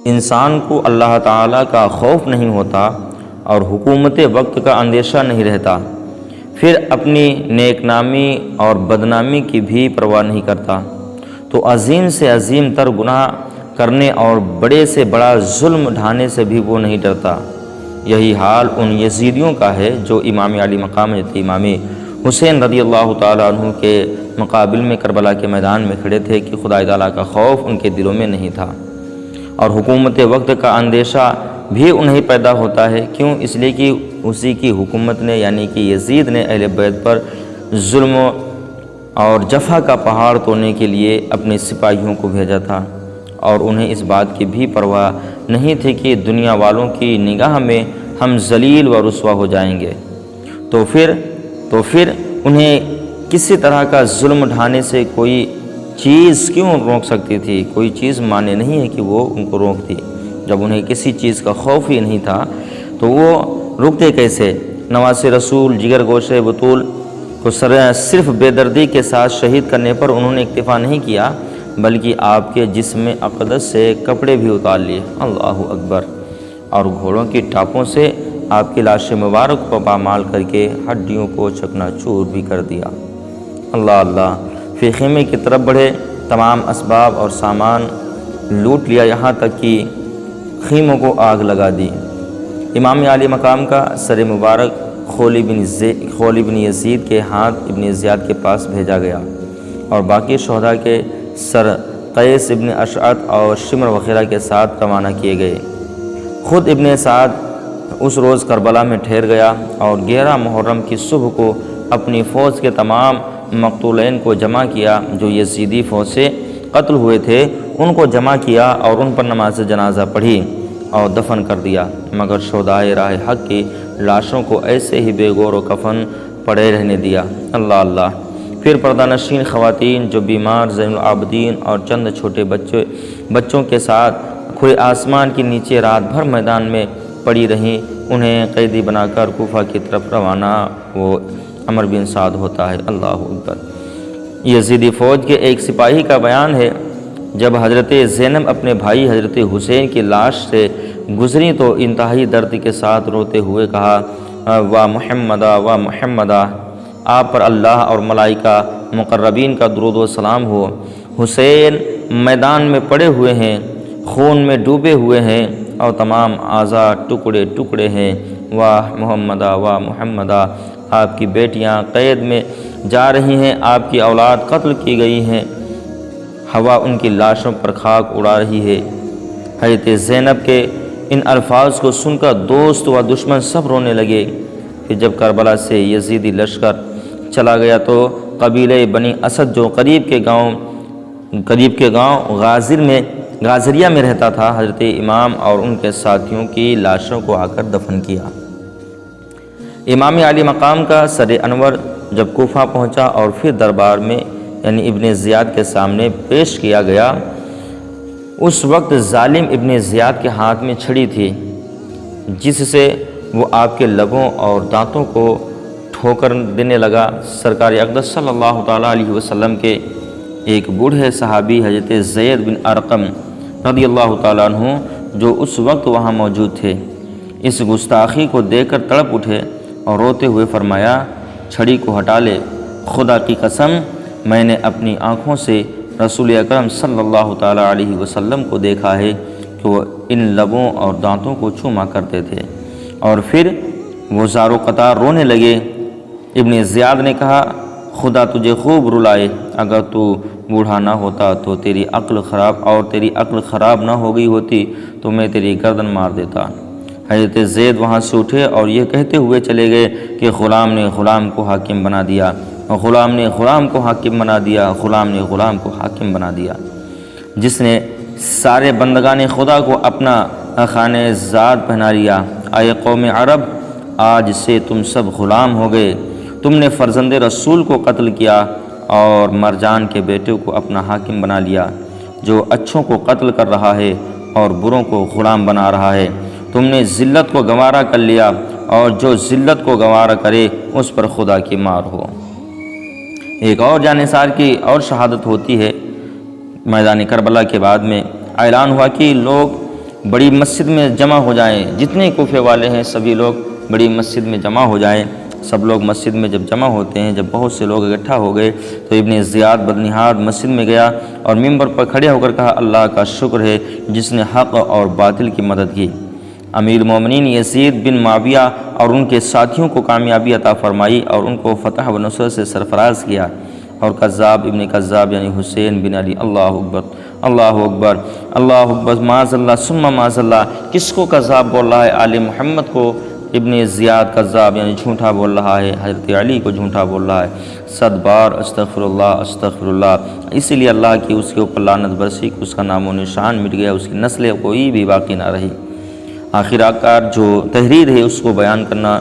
انسان کو اللہ تعالیٰ کا خوف نہیں ہوتا اور حکومت وقت کا اندیشہ نہیں رہتا، پھر اپنی نیک نامی اور بدنامی کی بھی پرواہ نہیں کرتا، تو عظیم سے عظیم تر گناہ کرنے اور بڑے سے بڑا ظلم ڈھانے سے بھی وہ نہیں ڈرتا۔ یہی حال ان یزیدیوں کا ہے جو امام علی مقام حضرت امام حسین رضی اللہ تعالیٰ عنہ کے مقابل میں کربلا کے میدان میں کھڑے تھے کہ خدا تعالیٰ کا خوف ان کے دلوں میں نہیں تھا، اور حکومت وقت کا اندیشہ بھی انہیں پیدا ہوتا ہے۔ کیوں؟ اس لیے کہ اسی کی حکومت نے یعنی کہ یزید نے اہل بیت پر ظلم اور جفا کا پہاڑ توڑنے کے لیے اپنے سپاہیوں کو بھیجا تھا، اور انہیں اس بات کی بھی پرواہ نہیں تھی کہ دنیا والوں کی نگاہ میں ہم ذلیل و رسوا ہو جائیں گے، تو پھر انہیں کسی طرح کا ظلم ڈھانے سے کوئی چیز کیوں روک سکتی تھی؟ کوئی چیز مانے نہیں ہے کہ وہ ان کو روکتی۔ جب انہیں کسی چیز کا خوف ہی نہیں تھا تو وہ رکتے کیسے؟ نواسِ رسول جگر گوشے بطول کو صرف بے دردی کے ساتھ شہید کرنے پر انہوں نے اکتفا نہیں کیا، بلکہ آپ کے جسم اقدس سے کپڑے بھی اتار لیے، اللہ اکبر، اور گھوڑوں کی ٹاپوں سے آپ کی لاش مبارک کو پامال کر کے ہڈیوں کو چکنا چور بھی کر دیا۔ اللہ اللہ، پھر خیمے کی طرف بڑھے، تمام اسباب اور سامان لوٹ لیا، یہاں تک کہ خیموں کو آگ لگا دی۔ امام عالی مقام کا سر مبارک خولی بن یزید کے ہاتھ ابن زیاد کے پاس بھیجا گیا، اور باقی شہداء کے سر قیس ابن اشعث اور شمر وغیرہ کے ساتھ روانہ کیے گئے۔ خود ابن سعد اس روز کربلا میں ٹھہر گیا اور 11 محرم کی صبح کو اپنی فوج کے تمام مقتولین کو جمع کیا جو یزیدی فوج سے قتل ہوئے تھے، ان کو جمع کیا اور ان پر نماز جنازہ پڑھی اور دفن کر دیا، مگر شہدائے راہ حق کی لاشوں کو ایسے ہی بے گور و کفن پڑے رہنے دیا۔ اللہ اللہ، پھر پردہ نشین خواتین جو بیمار زین العابدین اور چند چھوٹے بچوں کے ساتھ کھلے آسمان کے نیچے رات بھر میدان میں پڑی رہیں، انہیں قیدی بنا کر کوفہ کی طرف روانہ وہ عمر بن سعد ہوتا ہے۔ اللہ اکبر۔ یزیدی فوج کے ایک سپاہی کا بیان ہے، جب حضرت زینب اپنے بھائی حضرت حسین کی لاش سے گزری تو انتہائی درد کے ساتھ روتے ہوئے کہا، وا محمدہ وا محمدہ، آپ پر اللہ اور ملائکہ مقربین کا درود و سلام ہو۔ حسین میدان میں پڑے ہوئے ہیں، خون میں ڈوبے ہوئے ہیں اور تمام اعضاء ٹکڑے ٹکڑے ہیں۔ واہ محمدہ واہ محمدہ، آپ کی بیٹیاں قید میں جا رہی ہیں، آپ کی اولاد قتل کی گئی ہیں، ہوا ان کی لاشوں پر خاک اڑا رہی ہے۔ حضرت زینب کے ان الفاظ کو سن کر دوست و دشمن سب رونے لگے۔ پھر جب کربلا سے یزیدی لشکر چلا گیا تو قبیلہ بنی اسد جو قریب کے گاؤں غازریہ میں رہتا تھا، حضرت امام اور ان کے ساتھیوں کی لاشوں کو آ کر دفن کیا۔ امام علی مقام کا سر انور جب کوفہ پہنچا اور پھر دربار میں یعنی ابن زیاد کے سامنے پیش کیا گیا، اس وقت ظالم ابن زیاد کے ہاتھ میں چھڑی تھی، جس سے وہ آپ کے لبوں اور دانتوں کو ٹھوکر دینے لگا۔ سرکار اقدس صلی اللہ تعالیٰ علیہ وسلم کے ایک بوڑھے صحابی حضرت زید بن ارقم رضی اللہ تعالیٰ عنہ جو اس وقت وہاں موجود تھے، اس گستاخی کو دیکھ کر تڑپ اٹھے اور روتے ہوئے فرمایا، چھڑی کو ہٹا لے، خدا کی قسم میں نے اپنی آنکھوں سے رسول اکرم صلی اللہ تعالیٰ علیہ وسلم کو دیکھا ہے کہ وہ ان لبوں اور دانتوں کو چوما کرتے تھے، اور پھر وہ زار و قطار رونے لگے۔ ابن زیاد نے کہا، خدا تجھے خوب رلائے، اگر تو بوڑھا نہ ہوتا تو تیری عقل خراب نہ ہو گئی ہوتی تو میں تیری گردن مار دیتا۔ حضرت زید وہاں سے اٹھے اور یہ کہتے ہوئے چلے گئے کہ غلام نے غلام کو حاکم بنا دیا، غلام نے غلام کو حاکم بنا دیا، غلام نے غلام کو حاکم بنا دیا۔ جس نے سارے بندگان خدا کو اپنا خانہ زاد پہنا لیا۔ اے قوم عرب، آج سے تم سب غلام ہو گئے، تم نے فرزند رسول کو قتل کیا اور مرجان کے بیٹے کو اپنا حاکم بنا لیا، جو اچھوں کو قتل کر رہا ہے اور بروں کو غلام بنا رہا ہے۔ تم نے ذلت کو گوارا کر لیا، اور جو ذلت کو گوارا کرے اس پر خدا کی مار ہو۔ ایک اور جانثار کی اور شہادت ہوتی ہے۔ میدان کربلا کے بعد میں اعلان ہوا کہ لوگ بڑی مسجد میں جمع ہو جائیں، جتنے کوفے والے ہیں سبھی لوگ بڑی مسجد میں جمع ہو جائیں۔ سب لوگ مسجد میں جب جمع ہوتے ہیں، جب بہت سے لوگ اکٹھا ہو گئے تو ابن زیاد بدنہاد مسجد میں گیا اور ممبر پر کھڑے ہو کر کہا، اللہ کا شکر ہے جس نے حق اور باطل کی مدد کی۔ امیر المومنین یزید بن معاویہ اور ان کے ساتھیوں کو کامیابی عطا فرمائی اور ان کو فتح و نصرت سے سرفراز کیا۔ اور کذاب ابن کذاب یعنی حسین بن علی، اللہ اکبر اللہ اکبر اللہ اکبر، معاذ اللہ ثم معاذ اللہ، کس کو کذاب بول رہا ہے؟ آل محمد کو ابن زیاد کذاب یعنی جھوٹا بول رہا ہے، حضرت علی کو جھوٹا بول رہا ہے۔ 100 بار استغفر اللہ استغفر اللہ، اسی لیے اللہ کی اس کے اوپر لعنت برسی، اس کا نام و نشان مٹ گیا، اس کی نسل کوئی بھی باقی نہ رہی۔ آخر جو تحریر ہے اس کو بیان کرنا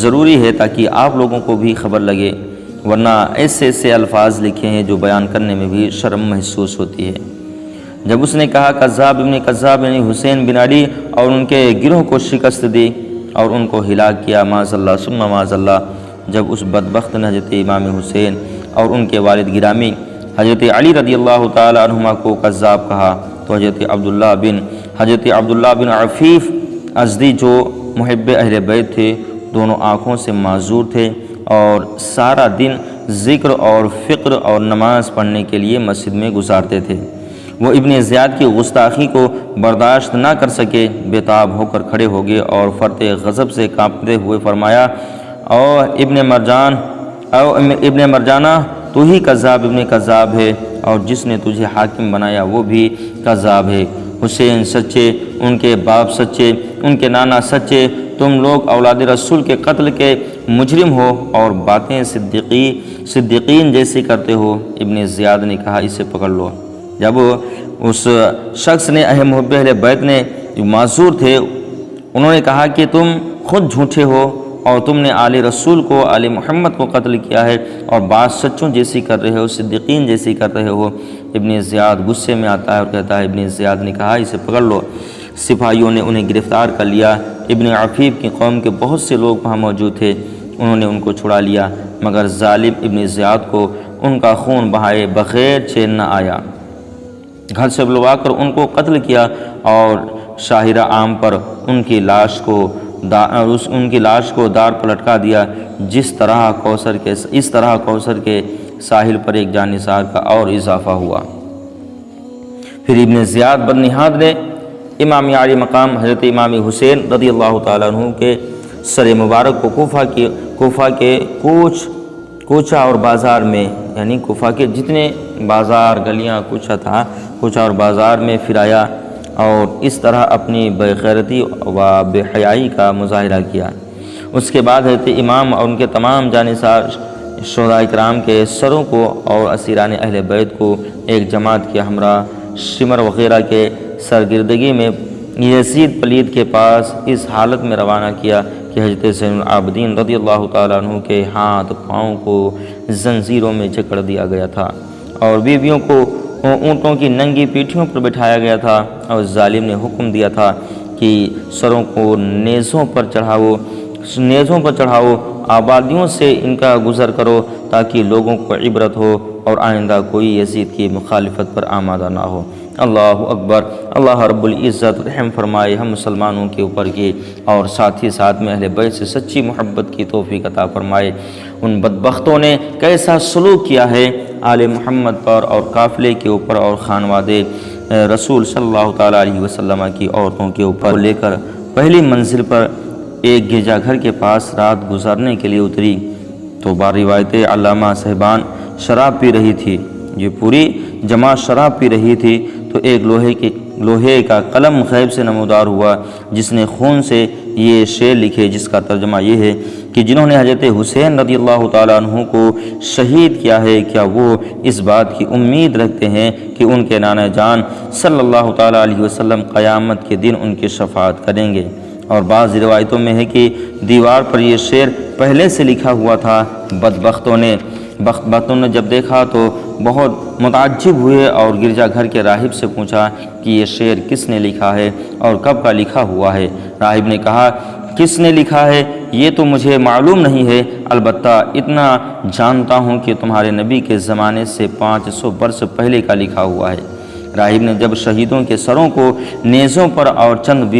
ضروری ہے تاکہ آپ لوگوں کو بھی خبر لگے، ورنہ ایسے الفاظ لکھے ہیں جو بیان کرنے میں بھی شرم محسوس ہوتی ہے۔ جب اس نے کہا کذاب ابن کذاب یعنی حسین بن علی اور ان کے گروہ کو شکست دی اور ان کو ہلاک کیا، معاذ اللہ ثم معاذ اللہ، جب اس بدبخت نے حضرت امام حسین اور ان کے والد گرامی حضرت علی رضی اللہ تعالی عنہما کو کذاب کہا تو حضرت عبداللہ بن عفیف ازدی جو محب اہل بیت تھے، دونوں آنکھوں سے معذور تھے اور سارا دن ذکر اور فقر اور نماز پڑھنے کے لیے مسجد میں گزارتے تھے۔ وہ ابن زیاد کی گستاخی کو برداشت نہ کر سکے، بے تاب ہو کر کھڑے ہو گئے اور فرط غضب سے کانپتے ہوئے فرمایا، اور ابن مرجانہ تو ہی کذاب ابن کذاب ہے، اور جس نے تجھے حاکم بنایا وہ بھی کذاب ہے۔ حسین سچے، ان کے باپ سچے، ان کے نانا سچے، تم لوگ اولاد رسول کے قتل کے مجرم ہو اور باتیں صدیقین جیسی کرتے ہو۔ ابن زیاد نے کہا، اسے پکڑ لو۔ جب اس شخص نے محب اہل بیت نے جو معذور تھے انہوں نے کہا کہ تم خود جھوٹے ہو اور تم نے آل رسول کو، آل محمد کو قتل کیا ہے اور بات سچوں جیسی کر رہے ہو، صدیقین جیسی کر رہے ہو۔ ابن زیاد غصے میں آتا ہے اور کہتا ہے، ابن زیاد نے کہا، اسے پکڑ لو۔ سپاہیوں نے انہیں گرفتار کر لیا۔ ابن عفیف کی قوم کے بہت سے لوگ وہاں موجود تھے، انہوں نے ان کو چھڑا لیا، مگر ظالم ابن زیاد کو ان کا خون بہائے بغیر چین نہ آیا۔ گھر سے بلوا کر ان کو قتل کیا اور شاہراہ عام پر ان کی لاش کو دار پر لٹکا دیا، اس طرح کوثر کے ساحل پر ایک جانثار کا اور اضافہ ہوا۔ پھر ابن زیاد بدنہاد نے امام عالی مقام حضرت امام حسین رضی اللہ تعالیٰ عنہ کے سر مبارک کو کوفہ کے کوچہ اور بازار میں، یعنی کوفہ کے جتنے بازار گلیاں کوچہ اور بازار میں پھرایا اور اس طرح اپنی بے غیرتی و بے حیائی کا مظاہرہ کیا۔ اس کے بعد حضرت امام اور ان کے تمام جانثار شہداء کرام کے سروں کو اور اسیران اہل بیت کو ایک جماعت کے ہمراہ شمر وغیرہ کے سرگردگی میں یزید پلید کے پاس اس حالت میں روانہ کیا کہ حضرت زین العابدین رضی اللہ تعالیٰ عنہ کے ہاتھ پاؤں کو زنجیروں میں جکڑ دیا گیا تھا اور بیویوں کو اونٹوں کی ننگی پیٹھیوں پر بٹھایا گیا تھا، اور ظالم نے حکم دیا تھا کہ سروں کو نیزوں پر چڑھاؤ، آبادیوں سے ان کا گزر کرو تاکہ لوگوں کو عبرت ہو اور آئندہ کوئی یزید کی مخالفت پر آمادہ نہ ہو۔ اللہ اکبر۔ اللہ رب العزت رحم فرمائے ہم مسلمانوں کے اوپر کی، اور ساتھ ہی ساتھ میں اہل بیت سے سچی محبت کی توفیق عطا فرمائے۔ ان بدبختوں نے کیسا سلوک کیا ہے آل محمد پر اور قافلے کے اوپر اور خانوادے رسول صلی اللہ تعالیٰ علیہ وسلم کی عورتوں کے اوپر لے کر پہلی منزل پر ایک گرجا گھر کے پاس رات گزارنے کے لیے اتری تو بعض روایتیں علامہ صاحبان شراب پی رہی تھی، یہ پوری جماعت شراب پی رہی تھی، تو ایک لوہے کا قلم غیب سے نمودار ہوا جس نے خون سے یہ شعر لکھے، جس کا ترجمہ یہ ہے کہ جنہوں نے حضرت حسین رضی اللہ تعالیٰ عنہ کو شہید کیا ہے، کیا وہ اس بات کی امید رکھتے ہیں کہ ان کے نانا جان صلی اللہ تعالیٰ علیہ وسلم قیامت کے دن ان کی شفاعت کریں گے؟ اور بعض روایتوں میں ہے کہ دیوار پر یہ شعر پہلے سے لکھا ہوا تھا۔ بدبختوں نے جب دیکھا تو بہت متعجب ہوئے اور گرجا گھر کے راہب سے پوچھا کہ یہ شعر کس نے لکھا ہے اور کب کا لکھا ہوا ہے؟ راہب نے کہا، کس نے لکھا ہے یہ تو مجھے معلوم نہیں ہے، البتہ اتنا جانتا ہوں کہ تمہارے نبی کے زمانے سے 500 برس پہلے کا لکھا ہوا ہے۔ راہب نے جب شہیدوں کے سروں کو نیزوں پر اور چند